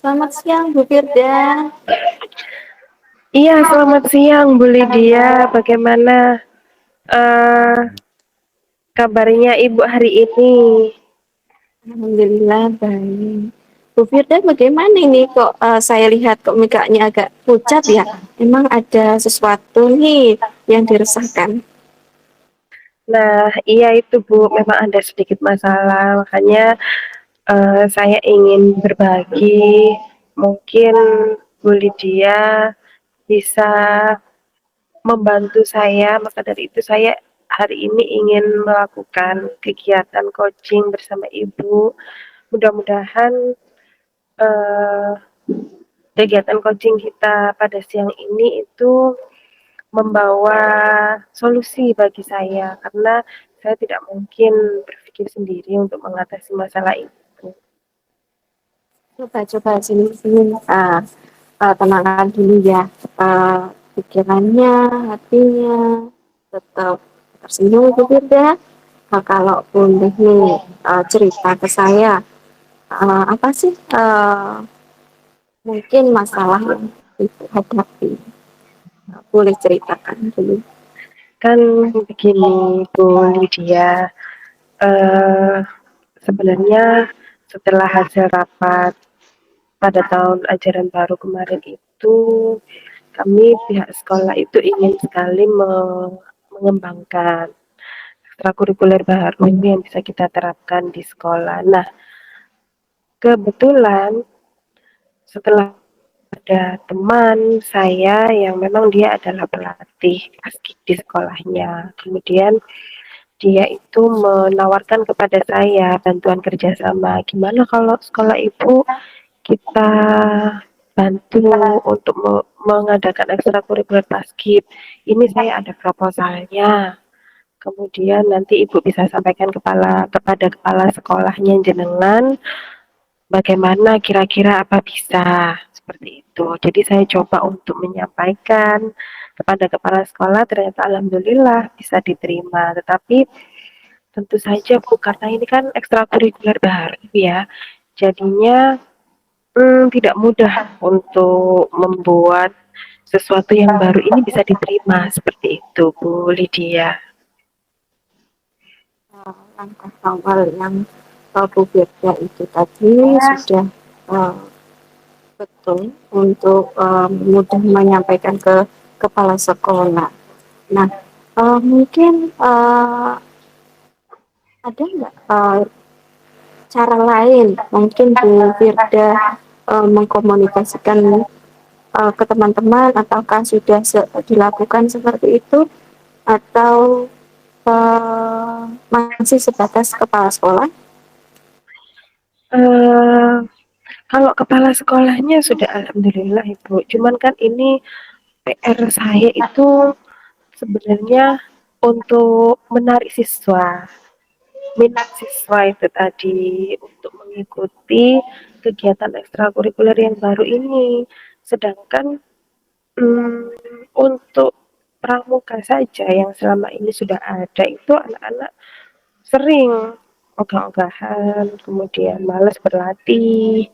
Selamat siang, Bu Firda. Iya, selamat siang Bu Lydia. Bagaimana eh, kabarnya Ibu hari ini? Alhamdulillah baik. Bu Firda, bagaimana ini kok saya lihat kok mukanya agak pucat ya? Emang ada sesuatu nih yang diresahkan? Nah, iya itu Bu, memang ada sedikit masalah, makanya saya ingin berbagi. Mungkin Bu Lydia bisa membantu saya, maka dari itu saya hari ini ingin melakukan kegiatan coaching bersama Ibu. Mudah-mudahan eh, kegiatan coaching kita pada siang ini itu membawa solusi bagi saya karena saya tidak mungkin berpikir sendiri untuk mengatasi masalah itu. Coba sini. Tenangkan dulu ya. Pikirannya, hatinya, tetap tersenyum Bu Firda. Kalau boleh nih cerita ke saya, apa sih mungkin masalah yang Ibu hadapi? Boleh ceritakan dulu. Kan begini Bu Lydia, eh, sebenarnya setelah hasil rapat pada tahun ajaran baru kemarin itu, kami pihak sekolah itu ingin sekali mengembangkan ekstrakurikuler baru yang bisa kita terapkan di sekolah. Nah, kebetulan setelah ada teman saya yang memang dia adalah pelatih basket di sekolahnya. Kemudian dia itu menawarkan kepada saya bantuan kerjasama. Gimana kalau sekolah ibu kita bantu untuk mengadakan ekstrakurikuler basket. Ini saya ada proposalnya. Kemudian nanti ibu bisa sampaikan kepada kepala sekolahnya jenengan bagaimana kira-kira apa bisa seperti itu. Jadi saya coba untuk menyampaikan kepada kepala sekolah, ternyata alhamdulillah bisa diterima. Tetapi tentu saja Bu, karena ini kan ekstrakurikuler baru ya, jadinya tidak mudah untuk membuat sesuatu yang baru ini bisa diterima seperti itu Bu Lydia. Langkah awal yang Bu Firda itu tadi sudah uh, betul untuk mudah menyampaikan ke kepala sekolah. Nah, mungkin ada nggak cara lain mungkin Bu Firda mengkomunikasikan ke teman-teman ataukah sudah dilakukan seperti itu atau masih sebatas kepala sekolah? Eh, Kalau kepala sekolahnya sudah alhamdulillah Ibu. Cuman kan ini PR saya itu sebenarnya untuk menarik siswa, minat siswa itu tadi untuk mengikuti kegiatan ekstrakurikuler yang baru ini. Sedangkan untuk pramuka saja yang selama ini sudah ada itu anak-anak sering ogah-ogahan, kemudian malas berlatih,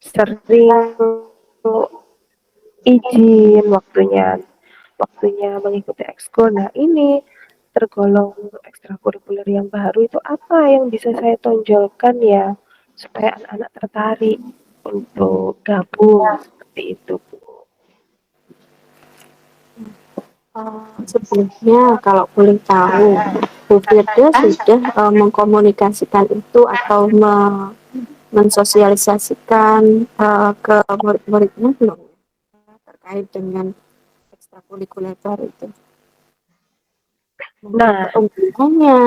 sering izin waktunya mengikuti ekskul. Nah, ini tergolong ekstrakurikuler yang baru itu apa yang bisa saya tonjolkan ya supaya anak-anak tertarik untuk gabung seperti itu, Bu. Sebelumnya kalau boleh tahu, Bu Firda sudah mengkomunikasikan itu atau mensosialisasikan ke murid-muridnya belum terkait dengan ekstrakurikuler itu? Mungkin Nah, keunggulannya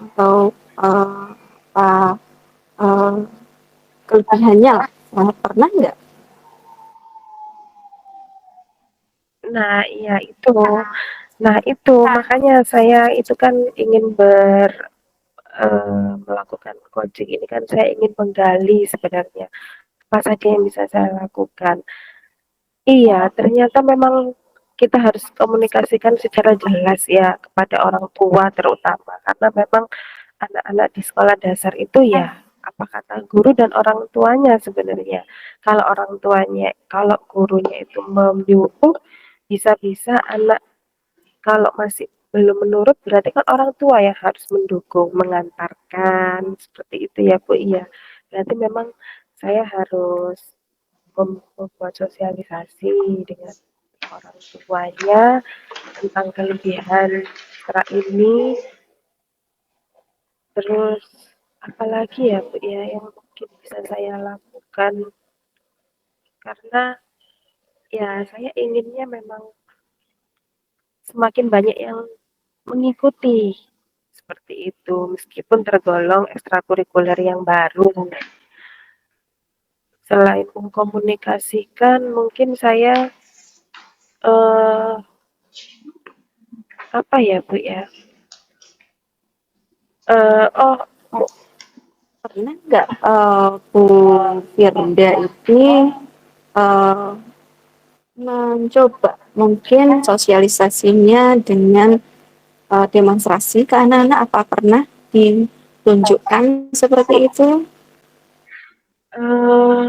atau apa eh, kelebihannya lah. Pernah nggak? nah iya itu. Nah, itu makanya saya itu kan ingin melakukan coaching ini kan saya ingin menggali sebenarnya apa saja yang bisa saya lakukan. Iya, ternyata memang kita harus komunikasikan secara jelas ya kepada orang tua terutama karena memang anak-anak di sekolah dasar itu ya apa kata guru dan orang tuanya sebenarnya. Kalau gurunya itu menyuruh, bisa-bisa anak kalau masih belum menurut berarti kan orang tua yang harus mendukung, mengantarkan, seperti itu ya Bu. Iya. Berarti memang saya harus membuat sosialisasi dengan orang tuanya tentang kelebihan Citra ini. Terus apalagi ya Bu ya yang mungkin bisa saya lakukan, karena ya saya inginnya memang semakin banyak yang mengikuti seperti itu meskipun tergolong ekstrakurikuler yang baru. Selain mengkomunikasikan, mungkin saya eh, apa ya Bu ya? Oh, Pernah nggak Bu Firda ini eh, mencoba mungkin sosialisasinya dengan demonstrasi ke anak-anak, apa pernah ditunjukkan seperti itu? eh,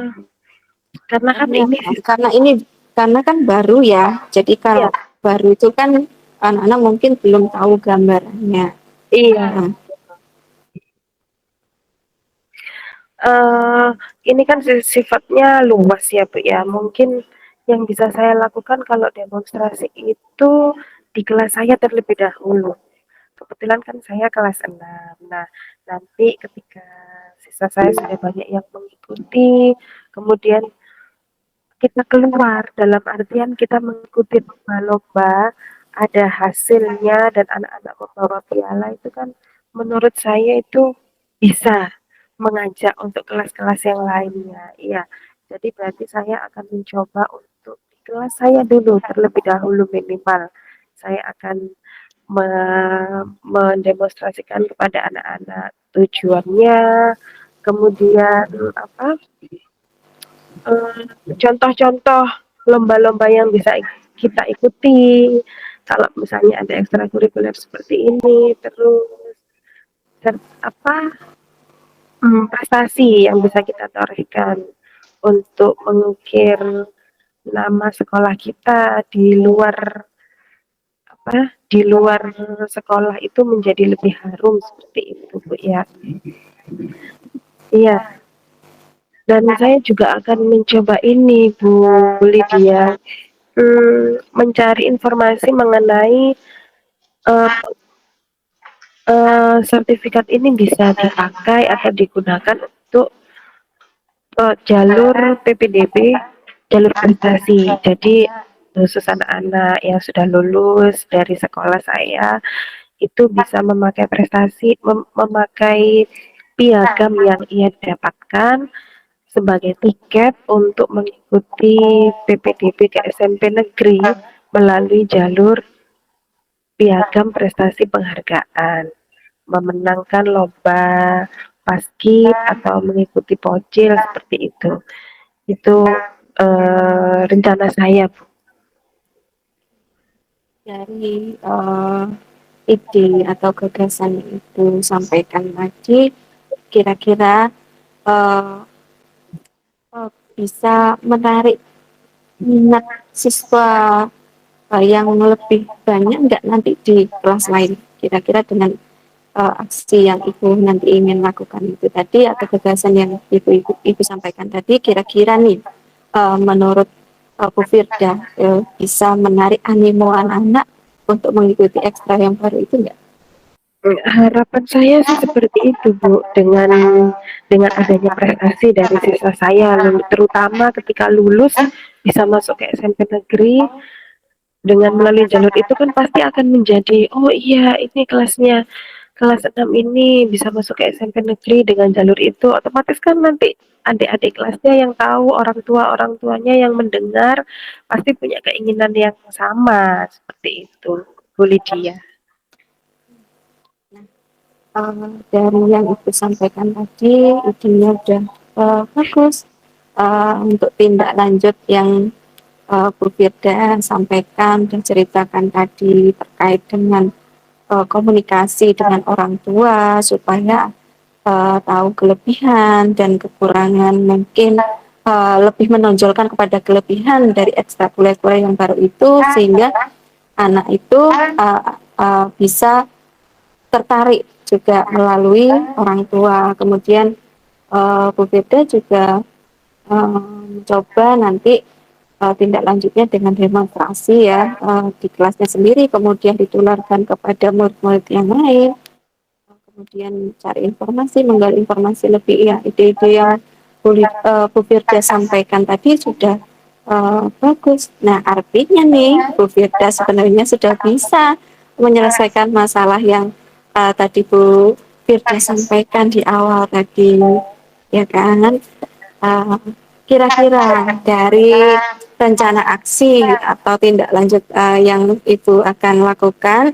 karena kan Soalnya ini sih, karena kan baru ya. Jadi ya, kalau baru itu kan anak-anak mungkin belum tahu gambarannya. iya. Nah, eh ini kan sifatnya luas ya Bu ya. Mungkin yang bisa saya lakukan kalau demonstrasi itu di kelas saya terlebih dahulu. Kebetulan kan saya kelas 6. Nah, nanti ketika siswa saya sudah banyak yang mengikuti, kemudian kita keluar, dalam artian kita mengikuti lomba-lomba, ada hasilnya dan anak-anak membawa piala, itu kan menurut saya itu bisa mengajak untuk kelas-kelas yang lainnya. Iya, jadi berarti saya akan mencoba untuk di kelas saya dulu terlebih dahulu minimal. Saya akan mendemonstrasikan kepada anak-anak tujuannya, kemudian apa, contoh-contoh lomba-lomba yang bisa kita ikuti. Kalau misalnya ada ekstrakurikuler seperti ini, terus apa, prestasi yang bisa kita torehkan untuk mengukir nama sekolah kita di luar sekolah itu menjadi lebih harum seperti itu Bu ya. Iya, dan saya juga akan mencoba ini Bu Lydia, mencari informasi mengenai uh, sertifikat ini bisa dipakai atau digunakan untuk jalur PPDB, jalur prestasi. Jadi khusus anak-anak yang sudah lulus dari sekolah saya itu bisa memakai memakai piagam yang ia dapatkan sebagai tiket untuk mengikuti PPDB ke SMP negeri melalui jalur piagam prestasi penghargaan, memenangkan lomba paskib atau mengikuti pocil seperti itu. Itu rencana saya, Bu. dari ide atau gagasan yang itu sampaikan tadi, kira-kira eh, bisa menarik minat siswa yang lebih banyak nggak nanti di kelas lain, kira-kira dengan aksi yang ibu nanti ingin lakukan itu tadi atau gagasan yang ibu sampaikan tadi, kira-kira nih menurut Bu Firda bisa menarik animo anak-anak untuk mengikuti ekstra yang baru itu enggak? Harapan saya sih seperti itu, Bu. Dengan adanya prestasi dari siswa saya, terutama ketika lulus bisa masuk ke SMP negeri dengan melalui jalur itu kan pasti akan menjadi, oh iya ini kelas 6 ini bisa masuk ke SMP negeri dengan jalur itu, otomatis kan nanti adik-adik kelasnya yang tahu, orang tuanya yang mendengar pasti punya keinginan yang sama seperti itu, Bu Lydia. Dari yang ibu sampaikan tadi, idenya udah bagus. Untuk tindak lanjut yang Bu Firda sampaikan dan ceritakan tadi terkait dengan komunikasi dengan orang tua supaya tahu kelebihan dan kekurangan, mungkin lebih menonjolkan kepada kelebihan dari ekstrakurikuler yang baru itu, sehingga anak itu bisa tertarik juga melalui orang tua. Kemudian Bu Firda juga mencoba nanti tindak lanjutnya dengan demonstrasi ya, di kelasnya sendiri, kemudian ditularkan kepada murid-murid yang lain, kemudian cari informasi, menggali informasi lebih. Ya, ide-ide yang Bu Firda sampaikan tadi sudah bagus. Nah, artinya nih Bu Firda sebenarnya sudah bisa menyelesaikan masalah yang tadi Bu Firda sampaikan di awal tadi, ya kan? Eh, Kira-kira dari rencana aksi atau tindak lanjut yang Ibu akan lakukan,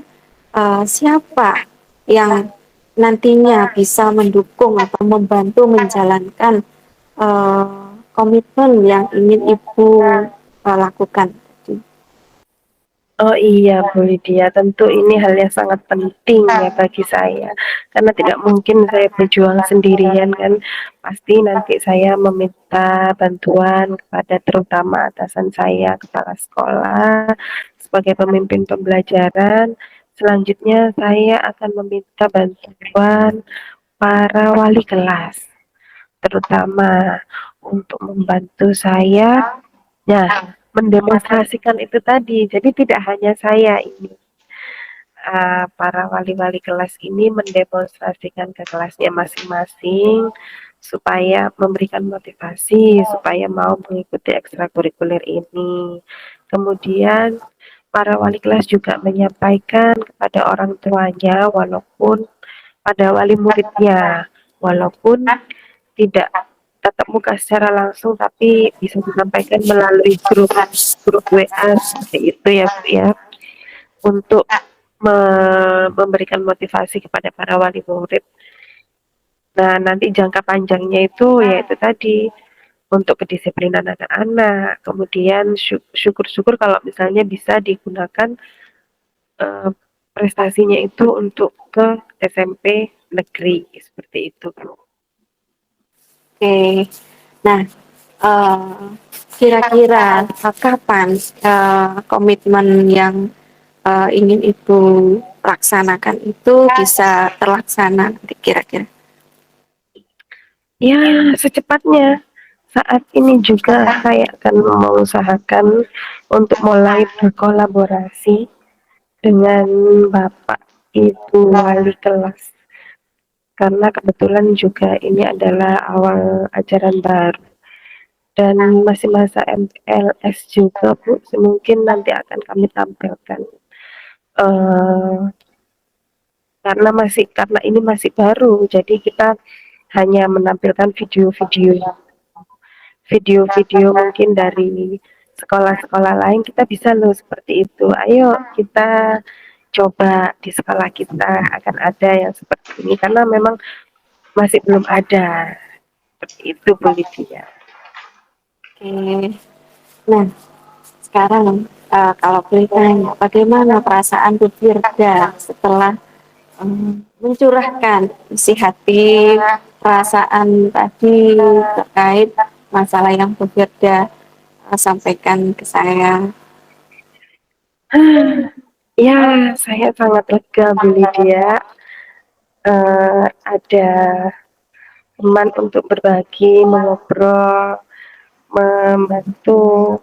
siapa yang nantinya bisa mendukung atau membantu menjalankan komitmen yang ingin Ibu lakukan? Oh iya, Bu Lydia, tentu ini hal yang sangat penting ya bagi saya, karena tidak mungkin saya berjuang sendirian kan, pasti nanti saya meminta bantuan kepada terutama atasan saya, kepala sekolah, sebagai pemimpin pembelajaran. Selanjutnya saya akan meminta bantuan para wali kelas, terutama untuk membantu saya. Nah, mendemonstrasikan itu tadi. Jadi tidak hanya saya ini, para wali-wali kelas ini mendemonstrasikan ke kelasnya masing-masing supaya memberikan motivasi supaya mau mengikuti ekstrakurikuler ini. Kemudian para wali kelas juga menyampaikan kepada orang tuanya walaupun pada wali muridnya, walaupun tidak tatap muka secara langsung tapi bisa disampaikan melalui grup grup WA seperti itu ya Bu ya, untuk memberikan motivasi kepada para wali murid. Nah, nanti jangka panjangnya itu yaitu tadi untuk kedisiplinan anak-anak. Kemudian syukur-syukur kalau misalnya bisa digunakan uh, prestasinya itu untuk ke SMP negeri seperti itu, Bu. Oke, nah eh, kira-kira kapan komitmen yang ingin Ibu laksanakan itu bisa terlaksana kira-kira? Ya, secepatnya. Saat ini juga saya akan mengusahakan untuk mulai berkolaborasi dengan Bapak Ibu wali kelas. Karena kebetulan juga ini adalah awal ajaran baru dan masih masa MLS juga Bu, mungkin nanti akan kami tampilkan. Karena ini masih baru, jadi kita hanya menampilkan video-video mungkin dari sekolah-sekolah lain. Kita bisa loh seperti itu. Ayo kita coba di sekolah kita akan ada yang seperti ini karena memang masih belum ada seperti itu Bu Lydia. Oke, nah sekarang kalau boleh tanya, bagaimana perasaan Bu Firda setelah mencurahkan isi hati, perasaan tadi terkait masalah yang Bu Firda sampaikan ke saya? Ya, saya sangat lega Bu Lydia. Ada teman untuk berbagi, mengobrol, membantu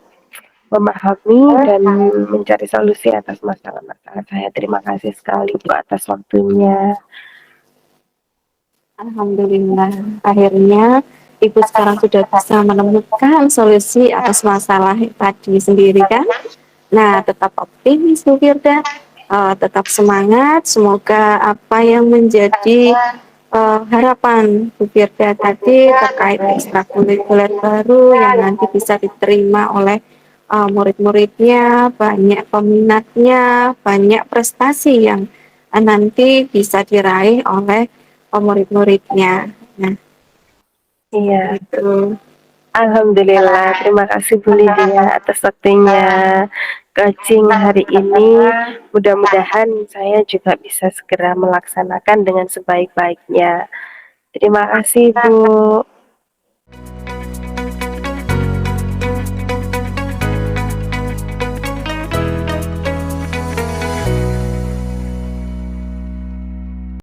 memahami dan mencari solusi atas masalah-masalah saya. Terima kasih sekali Bu atas waktunya. Alhamdulillah, akhirnya Ibu sekarang sudah bisa menemukan solusi atas masalah tadi sendiri kan? Nah, tetap optimis Bu Firda, tetap semangat, semoga apa yang menjadi harapan Bu Firda tadi terkait ekstrakurikuler baru yang nanti bisa diterima oleh murid-muridnya, banyak peminatnya, banyak prestasi yang nanti bisa diraih oleh murid-muridnya. Nah, Iya, itu. Alhamdulillah. Terima kasih Bu Lydia atas waktunya. Coaching hari ini, mudah-mudahan saya juga bisa segera melaksanakan dengan sebaik-baiknya. Terima kasih, Bu.